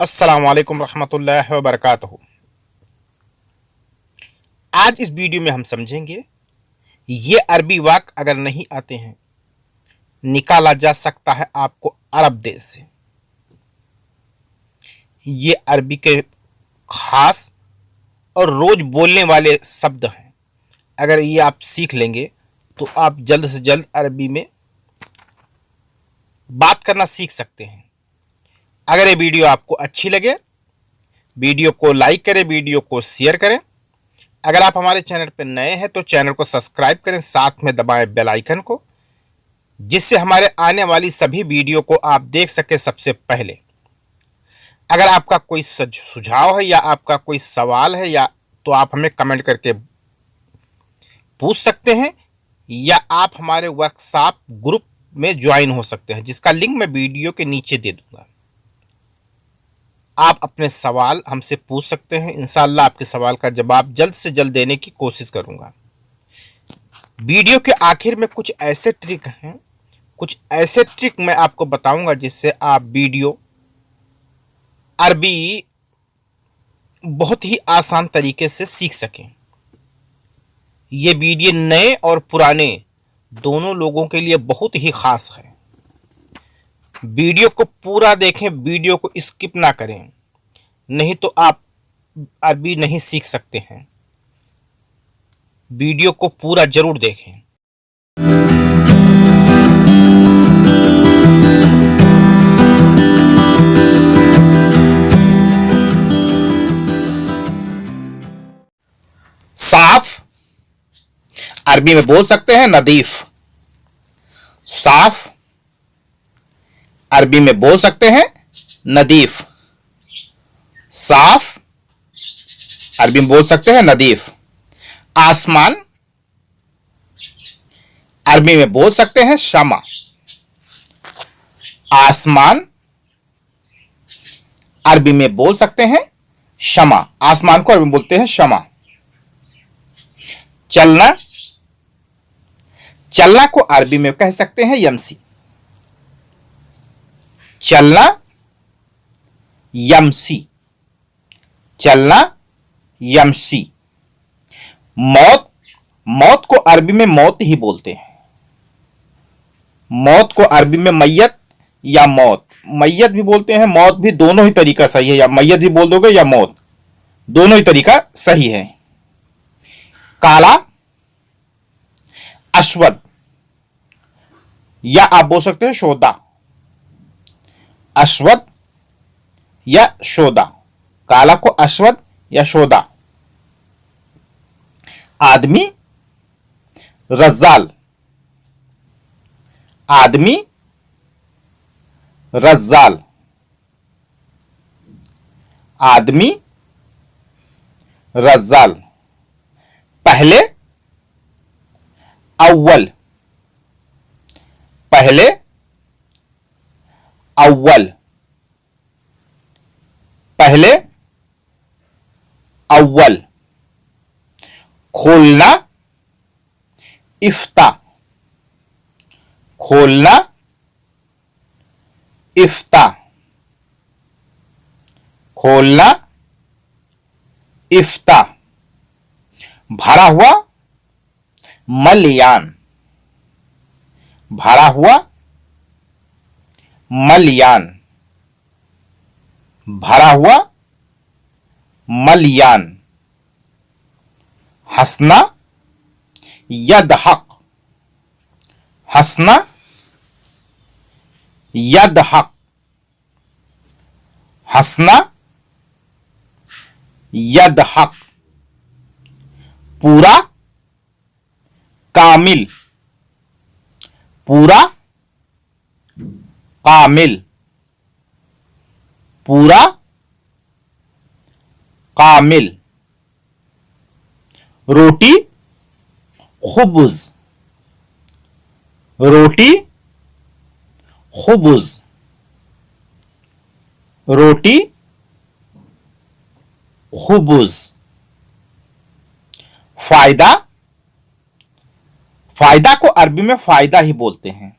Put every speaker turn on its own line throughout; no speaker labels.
अस्सलाम वालेकुम रहमतुल्लाहि व बरकातहू। आज इस वीडियो में हम समझेंगे ये अरबी वाक्य अगर नहीं आते हैं निकाला जा सकता है आपको अरब देश से। ये अरबी के खास और रोज बोलने वाले शब्द हैं। अगर ये आप सीख लेंगे तो आप जल्द से जल्द अरबी में बात करना सीख सकते हैं। अगर ये वीडियो आपको अच्छी लगे वीडियो को लाइक करें, वीडियो को शेयर करें। अगर आप हमारे चैनल पर नए हैं तो चैनल को सब्सक्राइब करें, साथ में दबाएं बेल आइकन को, जिससे हमारे आने वाली सभी वीडियो को आप देख सकें सबसे पहले। अगर आपका कोई सुझाव है या आपका कोई सवाल है या तो आप हमें कमेंट करके पूछ सकते हैं, या आप हमारे वर्कशॉप ग्रुप में ज्वाइन हो सकते हैं, जिसका लिंक मैं वीडियो के नीचे दे दूंगा। आप अपने सवाल हमसे पूछ सकते हैं। इंशाअल्लाह आपके सवाल का जवाब जल्द से जल्द देने की कोशिश करूंगा। वीडियो के आखिर में कुछ ऐसे ट्रिक मैं आपको बताऊंगा जिससे आप वीडियो अरबी बहुत ही आसान तरीके से सीख सकें। ये वीडियो नए और पुराने दोनों लोगों के लिए बहुत ही खास है। वीडियो को पूरा देखें, वीडियो को स्किप ना करें, नहीं तो आप अरबी नहीं सीख सकते हैं। वीडियो को पूरा जरूर देखें। साफ अरबी में बोल सकते हैं नदीफ। साफ अरबी में बोल सकते हैं नदीफ। साफ अरबी में बोल सकते हैं नदीफ। आसमान अरबी में बोल सकते हैं शमा। आसमान अरबी में बोल सकते हैं शमा। आसमान को अरबी में बोलते हैं शमा। चलना, चलना को अरबी में कह सकते हैं यमसी। चलना यमसी। चलना यमसी। मौत, मौत को अरबी में मौत ही बोलते हैं। मौत को अरबी में मैयत या मौत, मैयत भी बोलते हैं, मौत भी, दोनों ही तरीका सही है। या मैयत भी बोल दोगे या मौत, दोनों ही तरीका सही है। काला, अश्वद, या आप बोल सकते हैं शोदा। अश्वद या शोदा, काला को अश्वद या शोदा। आदमी, रज्जाल। आदमी, रज्जाल। आदमी, रज्जाल। पहले, अव्वल। पहले, अव्वल। पहले, अव्वल। खोलना, इफ्ता। खोलना, इफ्ता। खोलना, इफ्ता। भरा हुआ, मलयान। भरा हुआ, मलयान। भरा हुआ, मलयान। हंसना, यदहक। हंसना, यदहक। हंसना, यदहक। पूरा, कामिल। पूरा, कामिल। पूरा, कामिल। रोटी, खुब्ज। रोटी, खुब्ज। रोटी, खुब्ज। फायदा, फायदा को अरबी में फायदा ही बोलते हैं।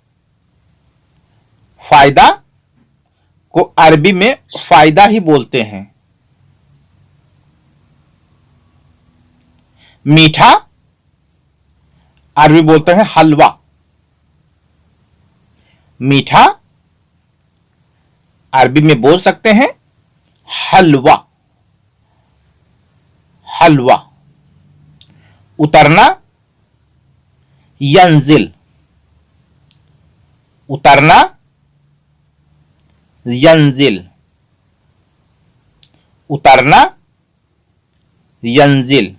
फायदा को अरबी में फायदा ही बोलते हैं। मीठा अरबी बोलते हैं हलवा। मीठा अरबी में बोल सकते हैं हलवा। हलवा। उतरना यंजिल। उतरना यंजिल। उतरना यंजिल।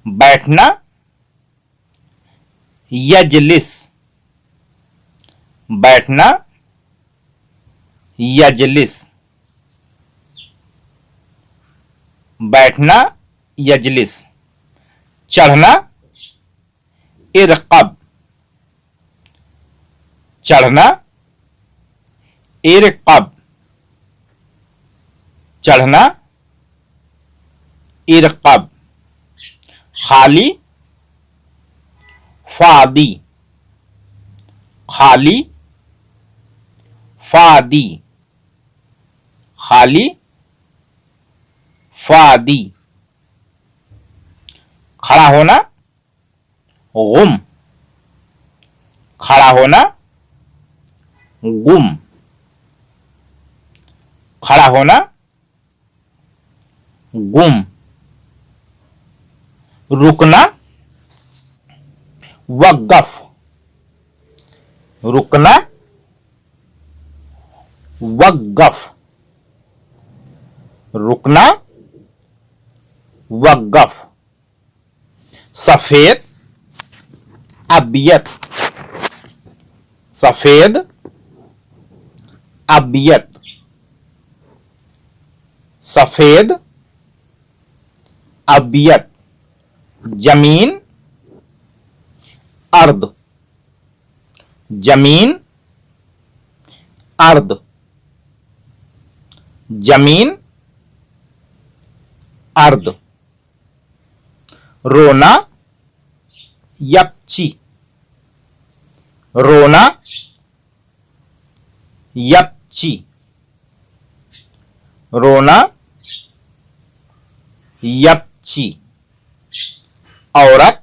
बैठना यजलिस। बैठना यजलिस। बैठना यजलिस। चढ़ना इरकब। चढ़ना इरकब। चढ़ना इरकब। खाली फादी। खाली फादी। खाली फादी। खड़ा होना गुम। खड़ा होना गुम। खड़ा होना गुम। रुकना वक़्फ़। रुकना वक़्फ़। रुकना वक़्फ़। सफेद अबियत। सफेद अबियत। सफेद अबियत। जमीन अर्द। जमीन अर्द। जमीन अर्द। रोना यपची। रोना यपची। रोना यपची। औरत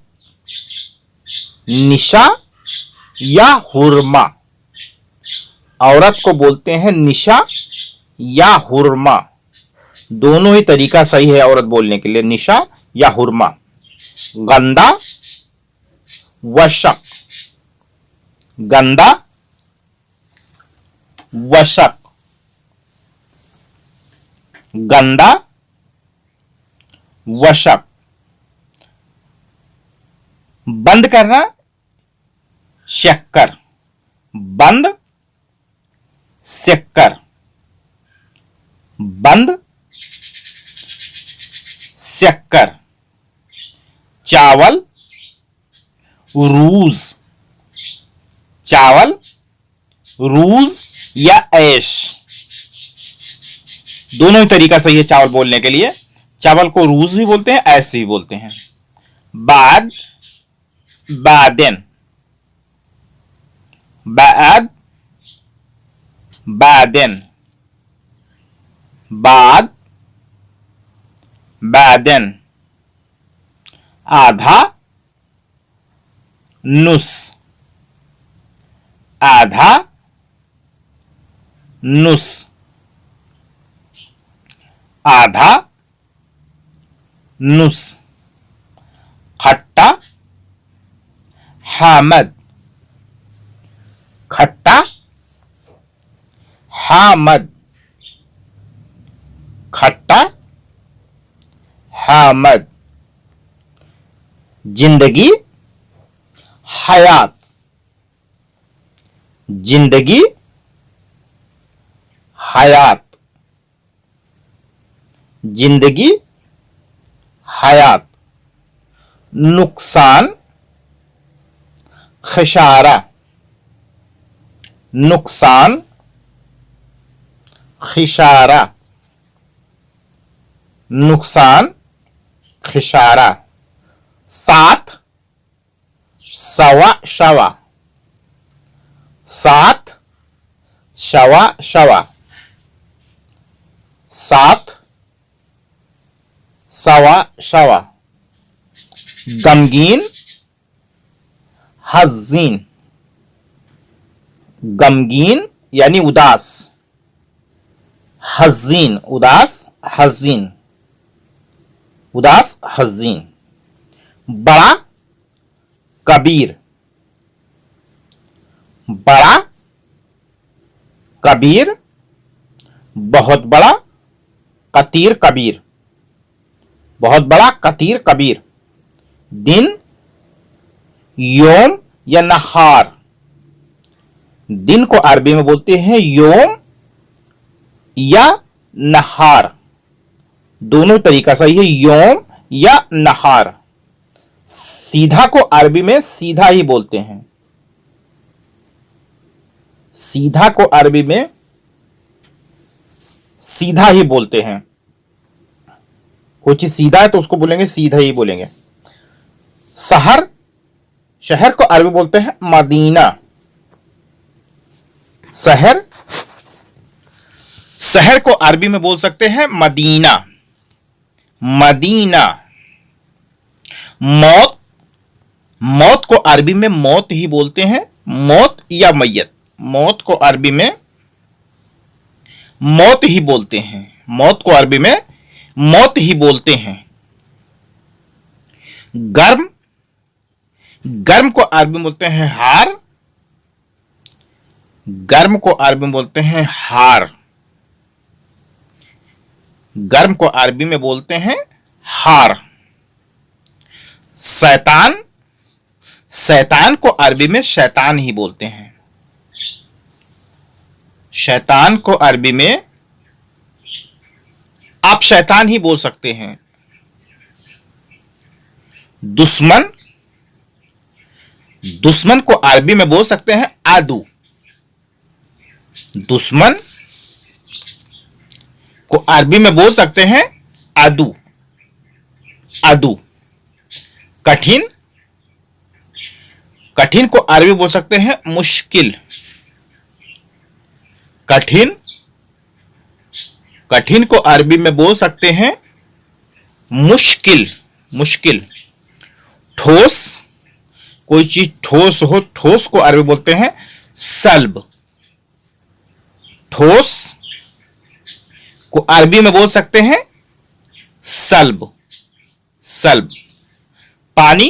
निशा या हुरमा। औरत को बोलते हैं निशा या हुरमा। दोनों ही तरीका सही है औरत बोलने के लिए, निशा या हुरमा। गंदा वशक। गंदा वशक। गंदा वशक। बंद करना शक्कर। बंद शक्कर। बंद शक्कर। चावल रूज। चावल रूज या ऐश, दोनों ही तरीका सही है चावल बोलने के लिए। चावल को रूज भी बोलते हैं, ऐश भी बोलते हैं। बाद बादेन। बाद बादेन। बाद बादेन। आधा नुस। आधा नुस। आधा नुस। खट्टा हामद। खट्टा हामद। खट्टा हामद। जिंदगी हयात। जिंदगी हयात। जिंदगी हयात। नुकसान खसारा। नुकसान खसारा। नुकसान खसारा। साथ सवा शवा। साथ शवा शवा। साथ, सवा, शवा। गमगीन, हज़ीन। गमगीन यानी उदास, हज़ीन उदास, हज़ीन उदास, हज़ीन। बड़ा, कबीर। बड़ा, कबीर, बहुत बड़ा, कतीर, कबीर। बहुत बड़ा, कतीर, कबीर। दिन, योम या नहार। दिन को अरबी में बोलते हैं योम या नहार, दोनों तरीका सही है, योम या नहार। सीधा को अरबी में सीधा ही बोलते हैं, सीधा को अरबी में सीधा ही बोलते हैं। कोई चीज सीधा है तो उसको बोलेंगे सीधा ही बोलेंगे। शहर, शहर को अरबी बोलते हैं मदीना। शहर, शहर को अरबी में बोल सकते हैं मदीना, मदीना। मौत, मौत को अरबी में मौत ही बोलते हैं, मौत या मैयत। मौत को अरबी में मौत ही बोलते हैं, मौत को अरबी में मौत ही बोलते हैं। गर्म, गर्म को अरबी में बोलते हैं हार। गर्म को अरबी में बोलते हैं हार। गर्म को अरबी में बोलते हैं हार। शैतान, शैतान को अरबी में शैतान ही बोलते हैं। शैतान को अरबी में आप शैतान ही बोल सकते हैं। दुश्मन, दुश्मन को अरबी में बोल सकते हैं आदू। दुश्मन को अरबी में बोल सकते हैं आदू, आदू। कठिन, कठिन को अरबी बोल सकते हैं मुश्किल। कठिन, कठिन को अरबी में बोल सकते हैं मुश्किल, मुश्किल। ठोस, कोई चीज ठोस हो, ठोस को अरबी बोलते हैं सल्ब। ठोस को अरबी में बोल सकते हैं सल्ब, सल्ब। पानी,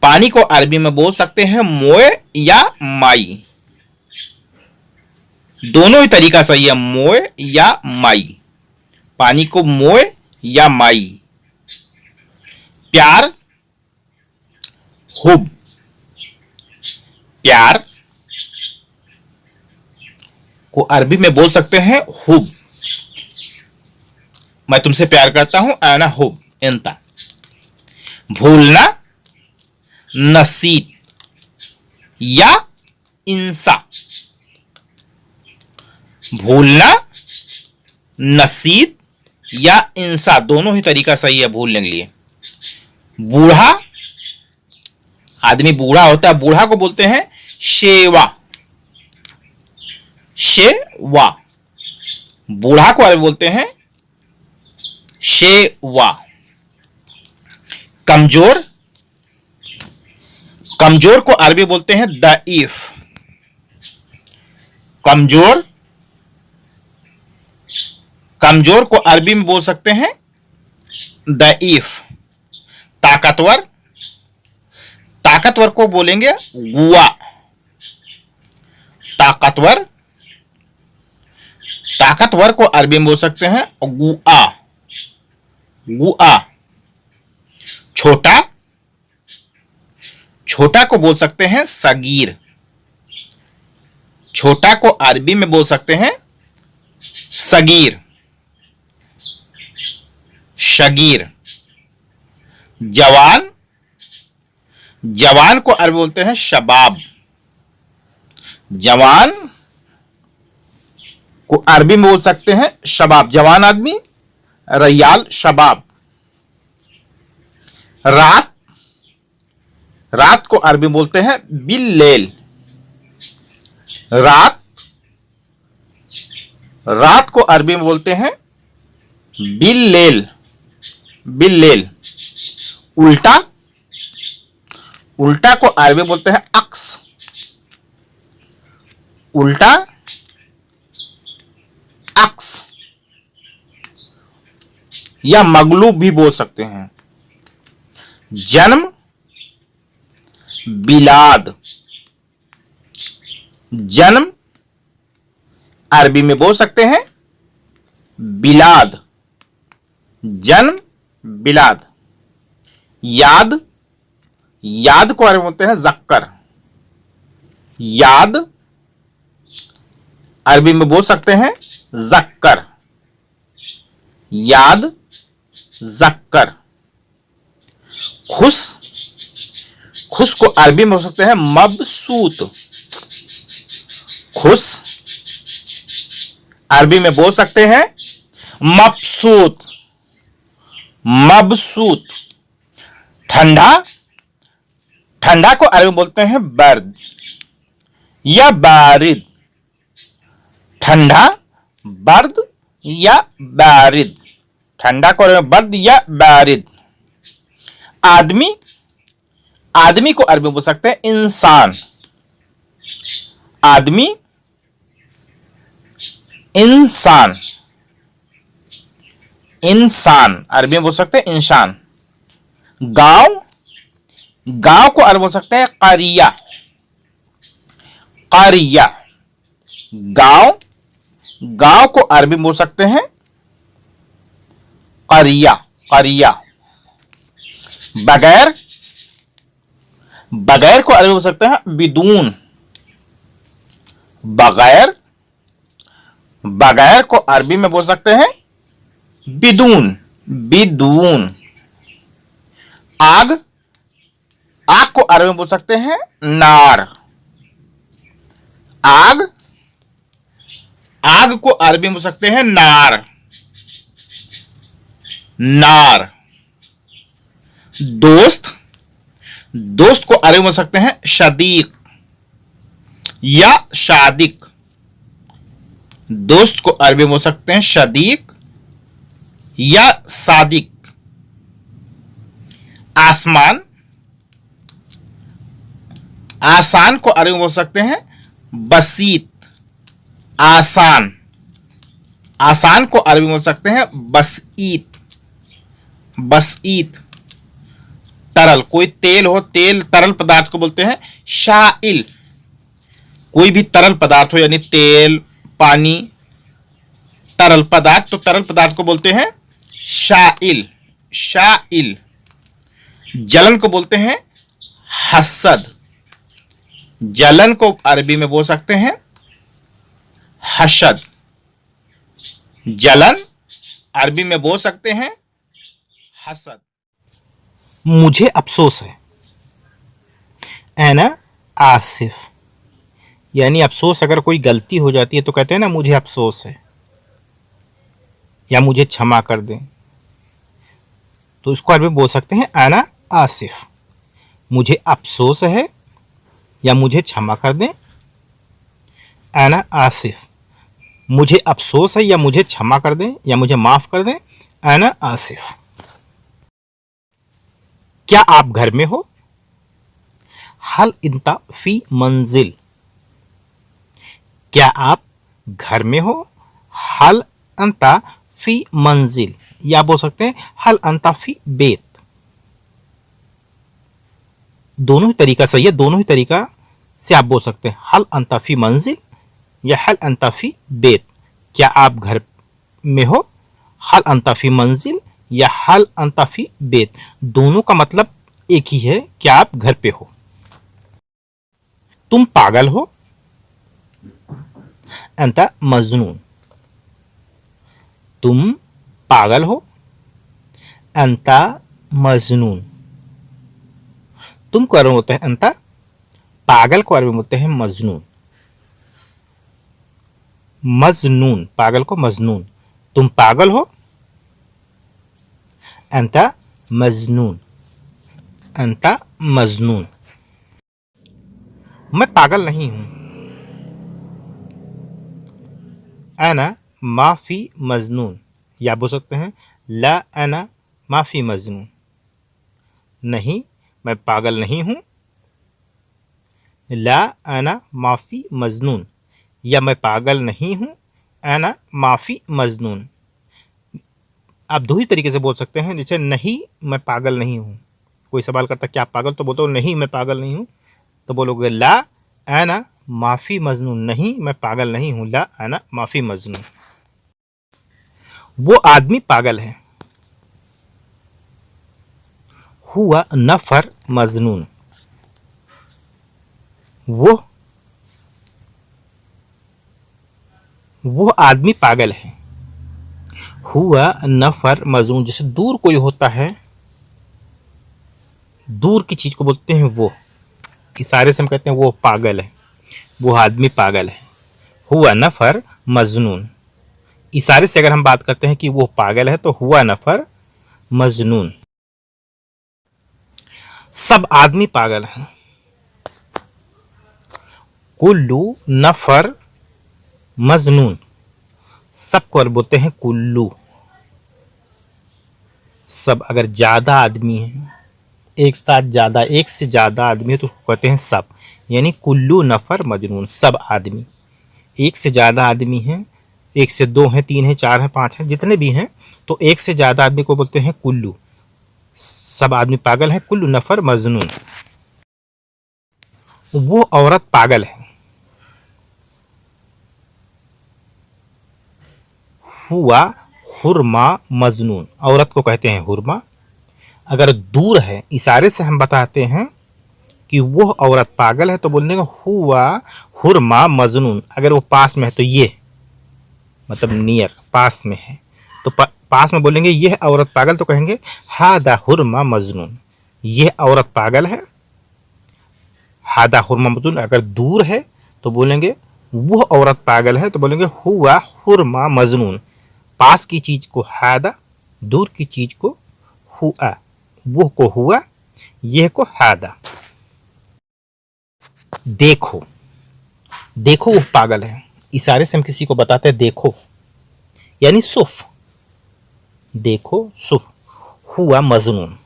पानी को अरबी में बोल सकते हैं मोए या माई, दोनों ही तरीका सही है, मोए या माई। पानी को मोए या माई। प्यार, हुब, प्यार को अरबी में बोल सकते हैं हुब। मैं तुमसे प्यार करता हूं, आना हुब इंता। भूलना, नसीब या इंसा। भूलना, नसीब या इंसा, दोनों ही तरीका सही है भूलने के लिए। बूढ़ा, आदमी बूढ़ा होता है, बूढ़ा को बोलते हैं शेवा, शेवा। बूढ़ा को अरबी बोलते हैं शेवा। कमजोर, कमजोर को अरबी बोलते हैं दईफ। कमजोर, कमजोर को अरबी में बोल सकते हैं दईफ। ताकतवर, ताकतवर को बोलेंगे गुआ। ताकतवर, ताकतवर को अरबी में बोल सकते हैं गुआ, गुआ। छोटा, छोटा को बोल सकते हैं सगीर। छोटा को अरबी में बोल सकते हैं सगीर, शगीर। जवान, जवान को अरबी बोलते हैं शबाब। जवान को अरबी में बोल सकते हैं शबाब, जवान आदमी, रयाल, शबाब। रात, रात को अरबी में बोलते हैं बिल्लेल। रात, रात को अरबी में बोलते हैं बिल्लेल, बिल्लेल। उल्टा, उल्टा को अरबी में बोलते हैं अक्स, उल्टा अक्स, या मगलूब भी बोल सकते हैं। जन्म, बिलाद, जन्म अरबी में बोल सकते हैं बिलाद, जन्म बिलाद। याद, याद को अरबी में बोलते हैं जक्कर, याद अरबी में बोल सकते हैं जक्कर, याद जक्कर। खुश, खुश को अरबी में बोल सकते हैं मबसूत, खुश अरबी में बोल सकते हैं मबसूत, मबसूत। ठंडा, ठंडा को अरबी में बोलते हैं बर्द या बारिद, ठंडा, बर्द या बारिद, ठंडा को अरबी में बर्द या बारिद। आदमी, आदमी को अरबी में बोल सकते हैं इंसान, आदमी, इंसान, इंसान अरबी में बोल सकते हैं इंसान। गांव, गांव को अरबी में बोल सकते हैं कारिया, कारिया। गांव, गांव को अरबी में बोल सकते हैं कारिया, कारिया। बगैर, बगैर को अरबी में बोल सकते हैं बिदून, बगैर, बगैर को अरबी में बोल सकते हैं बिदून, बिदून। आग, आग को अरबी में बोल सकते हैं नार, आग, आग को अरबी में बोल सकते हैं नार, नार। दोस्त, दोस्त को अरबी में बोल सकते हैं शदीक या शादिक, दोस्त को अरबी में बोल सकते हैं शदीक या सादिक। आसमान, आसान को अरबी में बोल सकते हैं बसीत, आसान, आसान को अरबी में बोल सकते हैं बसीत, बसीत। तरल, कोई तेल हो, तेल तरल पदार्थ को बोलते हैं शाइल, कोई भी तरल पदार्थ हो यानी तेल, पानी, तरल पदार्थ, तो तरल पदार्थ को बोलते हैं शाइल, शाइल। जलन को बोलते हैं हसद, जलन को अरबी में बोल सकते हैं हसद, जलन अरबी में बोल सकते हैं हसद। मुझे अफसोस है, ऐना आसिफ, यानी अफसोस, अगर कोई गलती हो जाती है तो कहते हैं ना मुझे अफसोस है या मुझे क्षमा कर दें, तो इसको अरबी में बोल सकते हैं ऐना आसिफ, मुझे अफसोस है या मुझे क्षमा कर दें। ऐना आसिफ, मुझे अफसोस है या मुझे क्षमा कर दें या मुझे माफ कर दें, ऐना आसिफ। क्या आप घर में हो? हल इंता फी मंजिल, क्या आप घर में हो? हल अंता फी मंजिल, या बोल सकते हैं हल अंता फी बेत। दोनों ही तरीका सही है, दोनों ही तरीका से आप बोल सकते हैं हल अंता फी मंजिल या हल अंता फी बेत। क्या आप घर में हो? हल अंता फी मंजिल या हल अंता फी बेत, दोनों का मतलब एक ही है, क्या आप घर पे हो। तुम पागल हो? अंता मजनून, तुम पागल हो? अंता मजनून। तुम को अरबी में बोलते हैं अंता, पागल को अरबी में बोलते हैं मजनून, मजनून, पागल को मजनून। तुम पागल हो? अंता मजनून, अंता मजनून। मैं पागल नहीं हूं, अना माफी मजनून, या बोल सकते हैं ला अना माफी मजनून, नहीं मैं पागल नहीं हूं। ला अना माफी मजनून, या मैं पागल नहीं हूं। अना माफी मजनून आप दो ही तरीके से बोल सकते हैं, जैसे नहीं मैं पागल नहीं हूं, कोई सवाल करता क्या आप पागल, तो बोलते हो नहीं मैं पागल नहीं हूं, तो बोलोगे ला अना माफी मजनून, नहीं मैं पागल नहीं हूं, ला अना माफी मजनून। वो आदमी पागल है। हुआ नफर मजनून, वो आदमी पागल है। हुआ नफर मजनून, जैसे दूर कोई होता है, दूर की चीज को बोलते हैं वो, इशारे से हम कहते हैं वो पागल है, वो आदमी पागल है। हुआ नफर मजनून, इशारे से अगर हम बात करते हैं कि वो पागल है तो हुआ नफर मजनून। सब आदमी पागल हैं। कुल्लू नफर मजनून, सबको बोलते हैं कुल्लू। सब अगर ज्यादा आदमी है, एक साथ ज्यादा, एक से ज्यादा आदमी है तो कहते हैं सब, यानी कुल्लू नफर मजनून, सब आदमी। एक से ज्यादा आदमी है, एक से दो हैं, तीन है, चार है, पांच है, जितने भी हैं, तो एक से ज्यादा आदमी को बोलते हैं कुल्लू। सब आदमी पागल है, कुल्लू नफर मजनून। वो औरत पागल है। हुआ हुरमा मजनून, औरत को कहते हैं हुरमा। अगर दूर है, इशारे से हम बताते हैं कि वो औरत पागल है तो बोलने का हुआ हुरमा मजनून। अगर वो पास में है तो ये, मतलब नियर, पास में है तो पास में बोलेंगे यह औरत पागल, तो कहेंगे हादा हुरमा मजनून, यह औरत पागल है। हादा हुरमा मजनून अगर दूर है तो बोलेंगे वह औरत पागल है, तो बोलेंगे हुआ हुरमा मजनून। पास की चीज को हादा, दूर की चीज को हुआ, वो को हुआ, यह को हादा। देखो, देखो वो पागल है, इशारे से हम किसी को बताते हैं देखो, यानी सुफ, देखो सुफ। हुआ मजनून,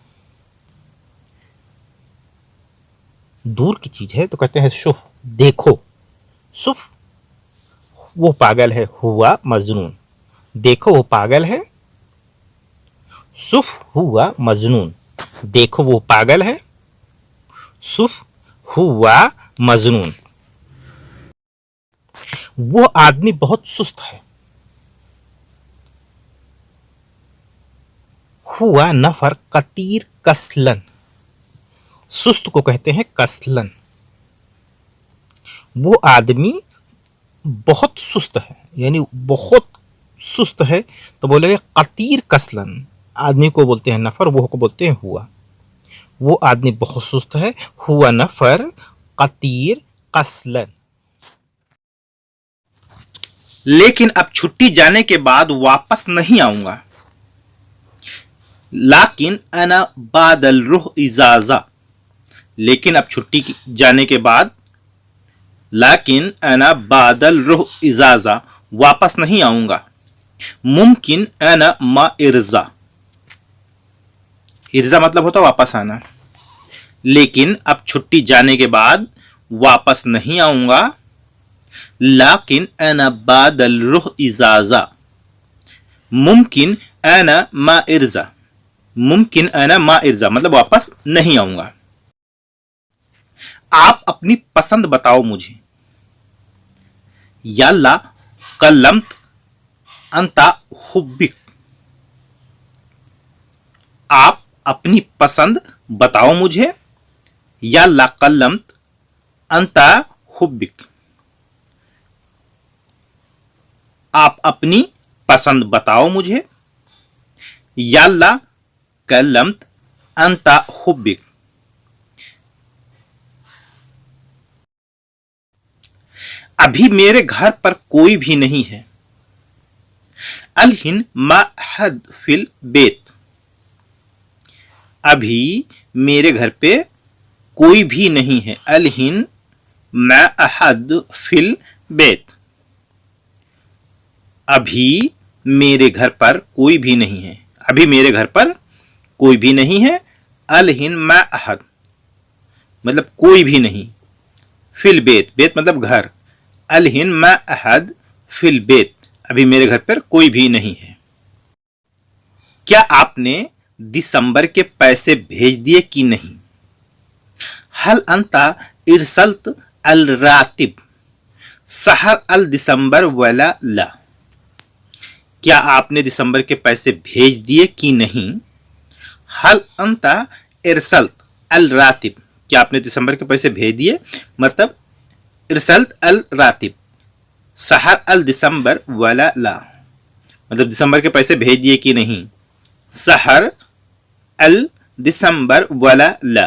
दूर की चीज है तो कहते हैं सुफ, देखो सुफ वो पागल है। हुआ मजनून, देखो वो पागल है। सुफ हुआ मजनून, देखो वो पागल है। सुफ हुआ मजनून। वो आदमी बहुत सुस्त है। हुआ नफर कतीर कसलन, सुस्त को कहते हैं कसलन। वो आदमी बहुत सुस्त है, यानी बहुत सुस्त है, तो बोलेंगे कतीर कसलन। आदमी को बोलते हैं नफर, वो को बोलते हैं हुआ। वो आदमी बहुत सुस्त है। हुआ नफर कतीर कसलन। लेकिन अब छुट्टी जाने के बाद वापस नहीं आऊंगा। लाकिन अना बादल रुह इजाजा, लेकिन अब छुट्टी जाने के बाद, लाकिन अना बादल रुह इजाजा, वापस नहीं आऊंगा। मुमकिन अना मा इर्जा, इर्जा मतलब होता वापस आना। लेकिन अब छुट्टी जाने के बाद वापस नहीं आऊंगा। लाकिन अना बादल रुह इजाजा, मुमकिन अना मा इर्जा, मुमकिन अना मा इर्जा मतलब वापस नहीं आऊंगा। आप अपनी पसंद बताओ मुझे। यल्ला कल्लम्त अंता हुब्बिक, आप अपनी पसंद बताओ मुझे। यल्ला कल्लम्त अंता हुब्बिक, आप अपनी पसंद बताओ मुझे। यल्ला कल्लम्त अंता हुब्बिक, अभी मेरे घर पर कोई भी नहीं है। अलहिन मा हद फिल बेत, अभी मेरे घर पे कोई भी नहीं है। अलहिन मा अहद फिल बेत, अभी मेरे घर पर कोई भी नहीं है। अभी मेरे घर पर कोई भी नहीं है। अलहिन मा अहद मतलब कोई भी नहीं। फिल बेत, बेत मतलब घर। अलहिन मा अहद फिल बेत, अभी मेरे घर पर कोई भी नहीं है। क्या आपने दिसंबर के पैसे भेज दिए कि नहीं? हल अंता इरसलत अल रातिब सहर अल दिसंबर वला ला। क्या आपने दिसंबर के पैसे भेज दिए कि नहीं? हल अंता इरसलत अल रातिब, क्या आपने दिसंबर के पैसे भेज दिए, मतलब इरसलत अल रातिब सहर अल दिसंबर वला ला, मतलब दिसंबर के पैसे भेज दिए कि नहीं। सहर अल दिसंबर वला ला।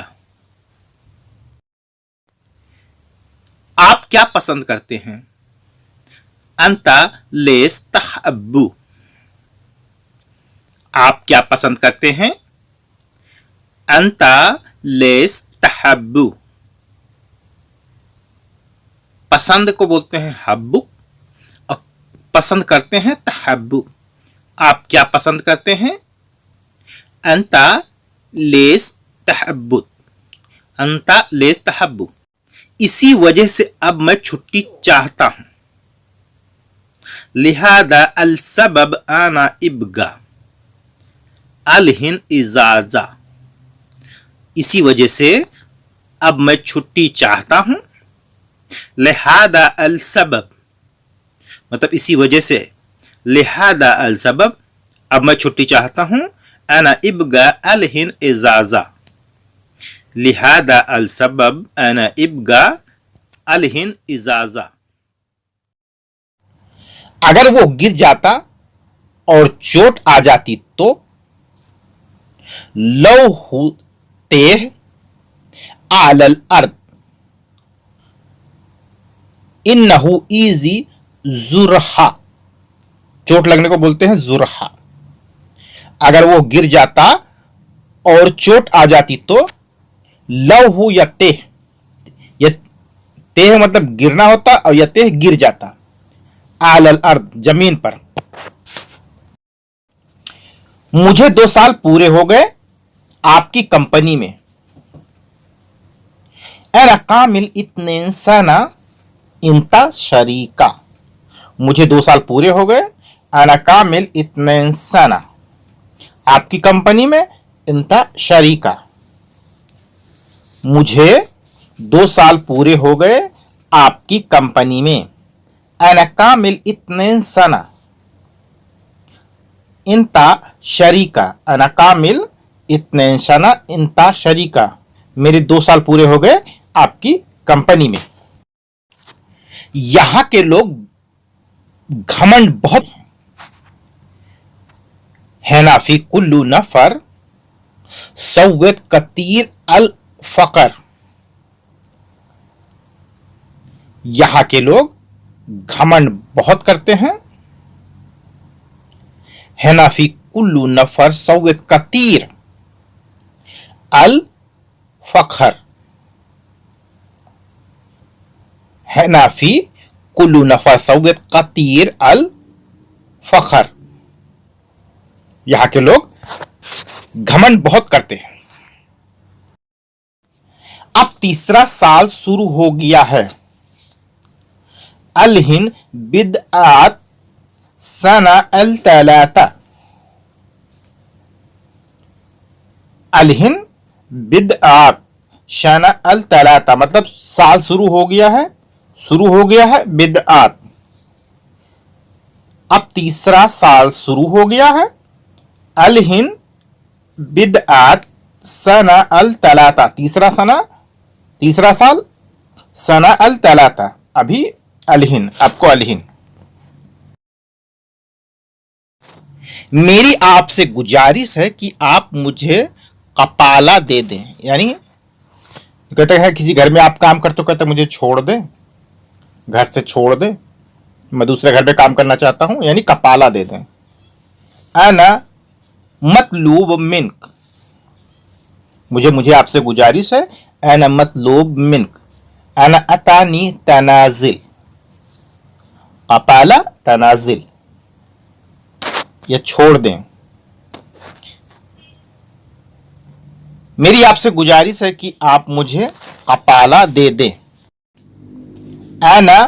आप क्या पसंद करते हैं? अंता लेस तहब्बू, आप क्या पसंद करते हैं? अंता लेस तहब्बू, पसंद को बोलते हैं हब्बू और पसंद करते हैं तहब्बू। आप क्या पसंद करते हैं? अंता लेस तहब्बू, अंता लेस तहब्बू, इसी वजह से अब मैं छुट्टी चाहता हूं। लिहादा अल सबब आना इब्गा अलहिन इजाजा, इसी वजह से अब मैं छुट्टी चाहता हूं। लिहादा अल सबब मतलब इसी वजह से, लिहादा अल सबब अब मैं छुट्टी चाहता हूं। अना इब्गा अलहिन इजाजा, लिहादा अल सबब अना इब्गा अलहिन इजाजा। अगर वो गिर जाता और चोट आ जाती तो लौ तेह आलल अर्द इन्नहु इजी जुरहा, चोट लगने को बोलते हैं जुरहा। अगर वो गिर जाता और चोट आ जाती तो लहू या तेह, तेह मतलब गिरना होता और या तेह गिर जाता। आलल अर्द जमीन पर। मुझे 2 साल पूरे हो गए आपकी कंपनी में। एरा कामिल इतने सना इंता शरीका, मुझे 2 साल पूरे हो गए। एरा कामिल इतने सना आपकी कंपनी में, इंता शरीका, मुझे 2 साल पूरे हो गए आपकी कंपनी में। अना कामिल इतने सना इंता शरीका, अना कामिल इतने सना इंता शरीका, मेरे 2 साल पूरे हो गए आपकी कंपनी में। यहां के लोग घमंड बहुत है ना फी कुल्लू नफर सौवत कतीर अल फकर, यहां के लोग घमंड बहुत करते हैं। है ना फी कुल्लू नफर सौवत कतीर अल फखर, है ना फी कुल्लू नफर सौवत कतीर अल फखर, यहां के लोग घमंड बहुत करते हैं। अब तीसरा साल शुरू हो गया है। अलहिन बिदआत सना अल तलाता, अलहिन बिदआत सना अल तलाता मतलब साल शुरू हो गया है, शुरू हो गया है बिदआत, अब तीसरा साल शुरू हो गया है। अलहिन बिदआत सना अल तलाता, तीसरा सना, तीसरा साल, सना अल तलाता, अभी अलहिन, आपको अलहिन। मेरी आपसे गुजारिश है कि आप मुझे कपाला दे दें, यानी कहते हैं किसी घर में आप काम करते हो, कहते मुझे छोड़ दें, घर से छोड़ दें, मैं दूसरे घर पे काम करना चाहता हूं, यानी कपाला दे दें। अना मतलूब मिन्क, मुझे आपसे गुजारिश है। अना मतलूब मिन्क, अना अतानी तनाजिल, कपाला तनाजिल, या छोड़ दें। मेरी आपसे गुजारिश है कि आप मुझे कपाला दे दें। अना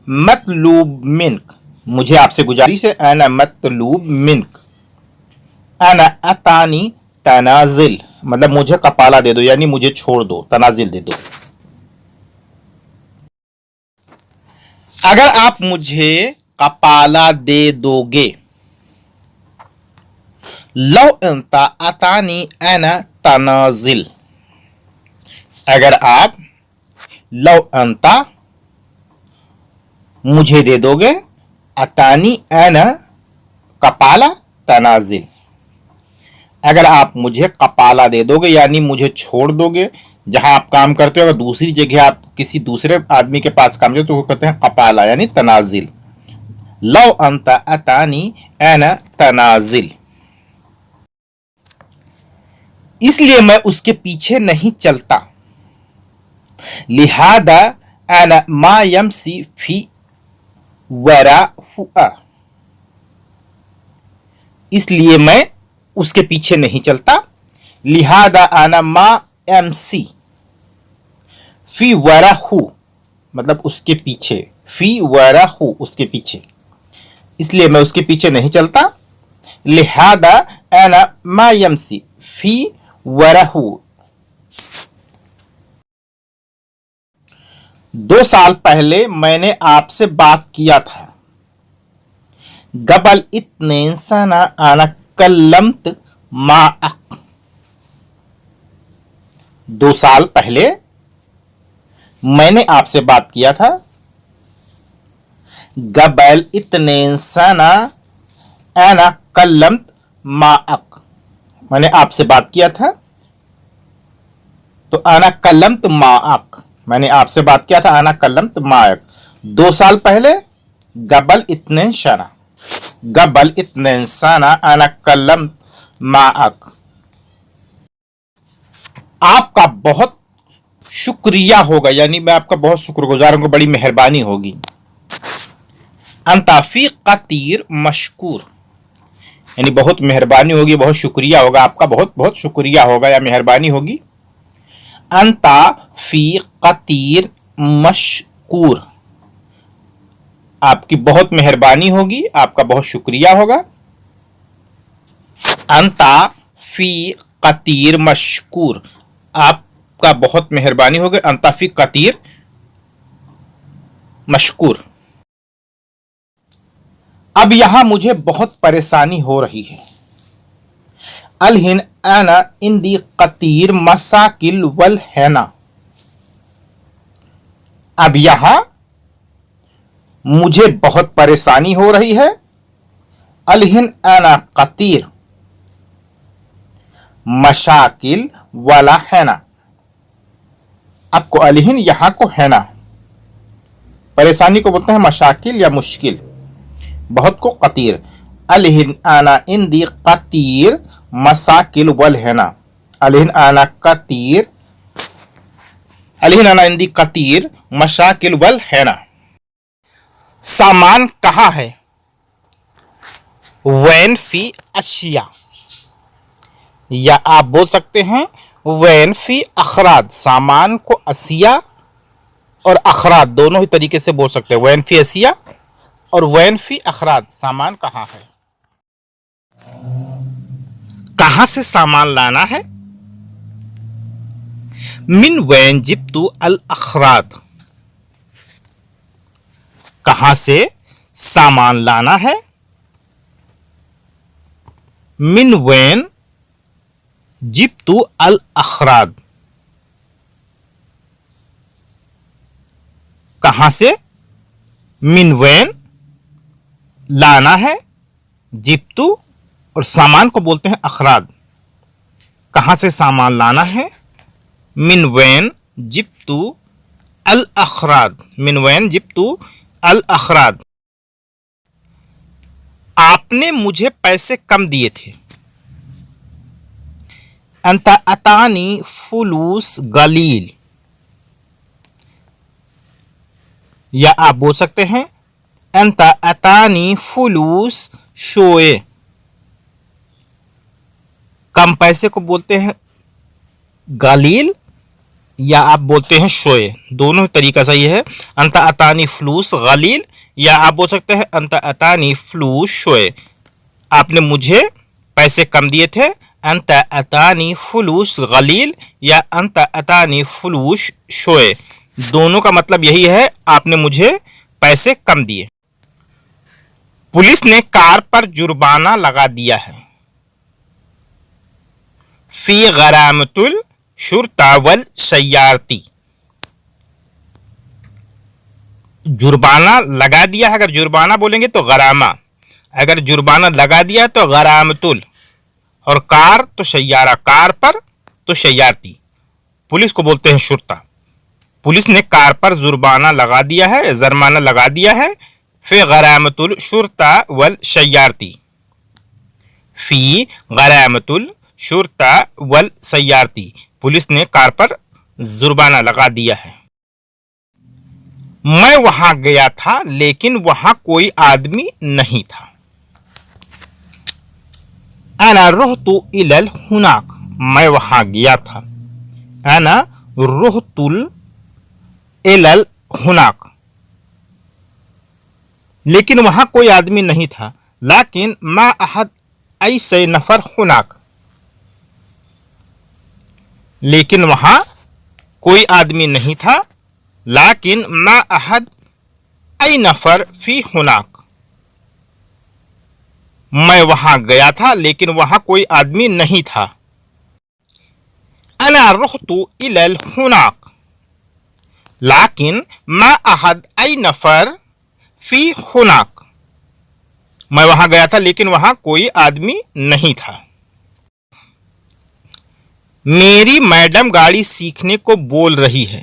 मतलूब मिन्क, मुझे आपसे गुजारिश है। अना मतलूब मिन्क। अना अतानी तनाजिल, मतलब मुझे कपाला दे दो, यानी मुझे छोड़ दो, तनाजिल दे दो। अगर आप मुझे कपाला दे दोगे, लो अंता अतानी अना तनाजिल। अगर आप लो अंता मुझे दे दोगे, अतानी अना कपाला तनाजिल। अगर आप मुझे कपाला दे दोगे यानी मुझे छोड़ दोगे, जहां आप काम करते हो अगर दूसरी जगह आप किसी दूसरे आदमी के पास काम करते हो तो वो कहते हैं कपाला यानी तनाजिल। लो अंता अतानी अना तनाजिल। इसलिए मैं उसके पीछे नहीं चलता। लिहादा अना मा यमसी फी वराहुआ, इसलिए मैं उसके पीछे नहीं चलता। लिहादा अना मा एमसी फी वराहु, मतलब उसके पीछे, फी वराहु उसके पीछे, इसलिए मैं उसके पीछे नहीं चलता। लिहादा अना मा यमसी फी वराहु। 2 साल पहले मैंने आपसे बात किया था। गबल इतने सना आना कल्लमत माअक, 2 साल पहले मैंने आपसे बात किया था। गबल इतने सना आना कल्लमत माअक, मैंने आपसे बात किया था। तो आना कल्लमत माअक, मैंने आपसे बात किया था। आना कल्लमत माअक, 2 साल पहले। गबल इतने शना, गबल इतने सना आना कल्लमत माअक। आपका बहुत शुक्रिया होगा, यानी मैं आपका बहुत शुक्रगुजार हूं, बड़ी मेहरबानी होगी। अंताफी कतीर मशकूर, यानी बहुत मेहरबानी होगी, बहुत शुक्रिया होगा, आपका बहुत बहुत शुक्रिया होगा या मेहरबानी होगी। अंता फी कतीर मशकूर, आपकी बहुत मेहरबानी होगी, आपका बहुत शुक्रिया होगा। अंता फी कतीर मशकूर, आपका बहुत मेहरबानी होगी। अंता फी कतीर मशकूर। अब यहां मुझे बहुत परेशानी हो रही है। अलहिन आना इंदी कतीर मसाकिल वल हैना, अब यहां मुझे बहुत परेशानी हो रही है। अलहिन आना कतीर मशाकिल वाला हैना, आपको अलहिन यहां को हैना, परेशानी को बोलते हैं मशाकिल या मुश्किल, बहुत को कतीर। अलहिन आना इंदी कतीर मसाकिल वल हैना, अलहिन आना कतीर, अलहिन आना इंदी कतीर मशाकिल वल हैना। सामान कहाँ है? वैन फी अशिया, या आप बोल सकते हैं वैन फी अखराद, सामान को असिया और अखराद दोनों ही तरीके से बोल सकते हैं। वैन फी असिया और वैन फी अखराद, सामान कहाँ है। कहां से सामान लाना है? मिन वैन जिब्तु अल अखराद, कहां से सामान लाना है। मिन वैन जिब्तु अल अखराद, कहां से, मिन वैन लाना है, जिब्तु और सामान को बोलते हैं अखराद, कहां से सामान लाना है। मिन वैन जिब्तु अल अखराद, मिन वैन जिब्तु अल अखराद। आपने मुझे पैसे कम दिए थे। अंता अतानी फुलूस गलील, या आप बोल सकते हैं अंता अतानी फुलूस शोए, कम पैसे को बोलते हैं गलील या आप बोलते हैं शोए, दोनों तरीका सही है। अंत अतानी फ्लूस गलील या आप बोल सकते हैं अंत अतानी फ्लूस शोए, आपने मुझे पैसे कम दिए थे। अंत अतानी फ्लूस गलील या अंत अतानी फ्लूस शोए, दोनों का मतलब यही है, आपने मुझे पैसे कम दिए। पुलिस ने कार पर जुर्माना लगा दिया है। फी गरामतुल शुर्ता वल सय्यारती, जुर्माना लगा दिया है, अगर जुर्माना बोलेंगे तो गरामा, अगर जुर्माना लगा दिया तो गरामतुल, और कार तो सय्यारा, कार पर तो सय्यारती। पुलिस को बोलते हैं शुर्ता। पुलिस ने कार पर जुर्माना लगा दिया है, जुर्माना लगा दिया है। फी गरामतुल शुर्ता वल सय्यारती, फी गरामतुल शुर्ता वल सय्यारती, पुलिस ने कार पर जुर्माना लगा दिया है। मैं वहां गया था लेकिन वहां कोई आदमी नहीं था। अना रुहतु इलल हुनाक, मैं वहां गया था। अना रुहतुल इलल हुनाक, लेकिन वहां कोई आदमी नहीं था। लाकिन मा अहद ऐसे नफर हुनाक, लेकिन वहां कोई आदमी नहीं था। लाकिन मा अहद ऐ नफर फी हुनाक, मैं वहां गया था लेकिन वहां कोई आदमी नहीं था। अना रुहतु इलल हुनाक लाकिन मा अहद ऐ नफर फी हुनाक, मैं वहां गया था लेकिन वहां कोई आदमी नहीं था। मेरी मैडम गाड़ी सीखने को बोल रही है।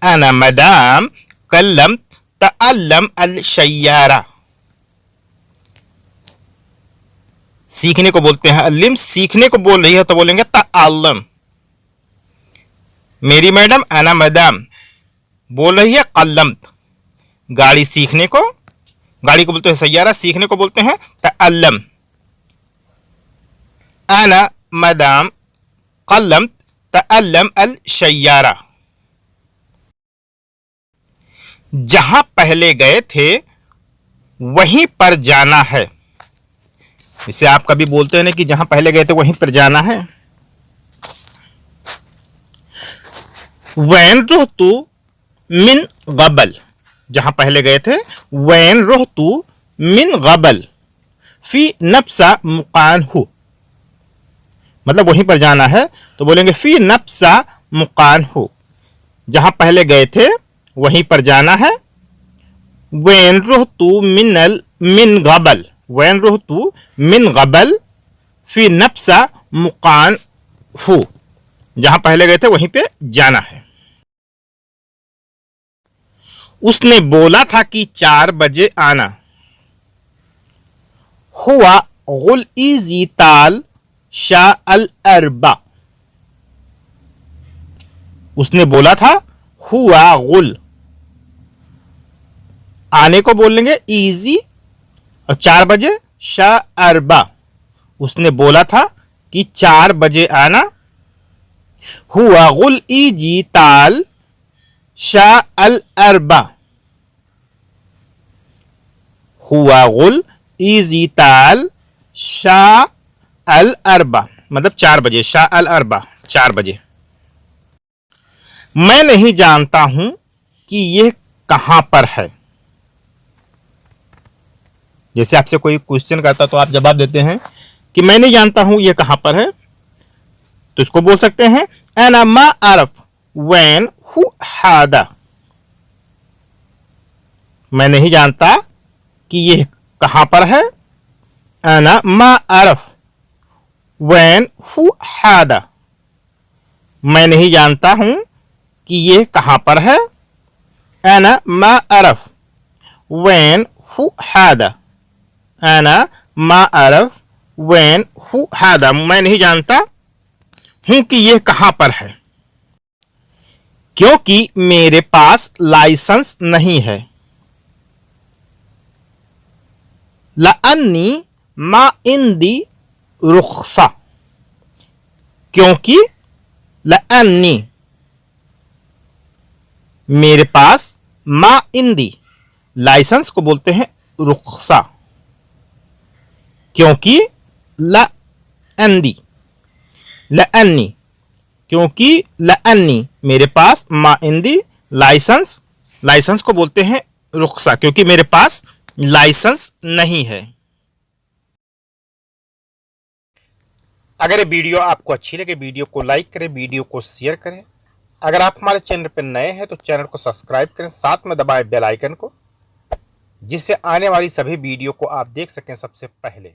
अना मैडम कल्लम तअल्लम अल शय्यारा, सीखने को बोलते हैं अल्लिम, सीखने को बोल रही है तो बोलेंगे तअल्लम। मेरी मैडम अना मैडम बोल रही है कल्लम, गाड़ी सीखने को, गाड़ी को बोलते हैं सय्यारा, सीखने को बोलते हैं तअल्लम। अना मैडम कल्लम तअल्लम अल शय्यारा, जहां पहले गए थे वहीं पर जाना है। इसे आप कभी बोलते हैं ना कि जहां पहले गए थे वहीं पर जाना है। वैन रुहतु मिन गबल, जहां पहले गए थे। वैन रुहतु मिन गबल फी नफ्सा मुकान हु, मतलब वहीं पर जाना है तो बोलेंगे फी नफ्सा मुकान हु, जहां पहले गए थे वहीं पर जाना है। वैन रुहतु मिन गबल, वैन रुहतु मिन गबल फी नफ्सा मुकान हु, जहां पहले गए थे वहीं पे जाना है। उसने बोला था कि 4 बजे आना। हुआ गुल इजी ताल शाह अल अरबा, उसने बोला था। हुआ गुल, आने को बोलेंगे इजी, और 4 बजे शाह अरबा, उसने बोला था कि 4 बजे आना। हुआ गुल इजी ताल शाह अल अरबा, हुआ गुल इजी ताल शाह अल अरबा, मतलब 4 बजे, शाह अल अरबा 4 बजे। मैं नहीं जानता हूं कि यह कहां पर है। जैसे आपसे कोई क्वेश्चन करता तो आप जवाब देते हैं कि मैं नहीं जानता हूं यह कहां पर है, तो इसको बोल सकते हैं अना मा आरफ वैन हु हादा, मैं नहीं जानता कि यह कहां पर है। अना मा आरफ वैन हु हादा, मैं नहीं जानता हूं कि यह कहां पर है। अना मा आरफ वैन हु हादा, अना मा आरफ वैन हु हादा, मैं नहीं जानता हूं कि यह कहां पर है, क्योंकि मेरे पास लाइसेंस नहीं है। लाअन्नी मा इंदी रुख्सा, क्योंकि लअन्नी मेरे पास, मा इंदी लाइसेंस को बोलते हैं रुख्सा, क्योंकि लअन्दी लअन्नी क्योंकि लअन्नी मेरे पास, मा इंदी लाइसेंस, लाइसेंस को बोलते हैं रुख्सा, क्योंकि मेरे पास लाइसेंस नहीं है। अगर ये वीडियो आपको अच्छी लगे, वीडियो को लाइक करें, वीडियो को शेयर करें। अगर आप हमारे चैनल पर नए हैं तो चैनल को सब्सक्राइब करें, साथ में दबाएं बेल आइकन को, जिससे आने वाली सभी वीडियो को आप देख सकें सबसे पहले।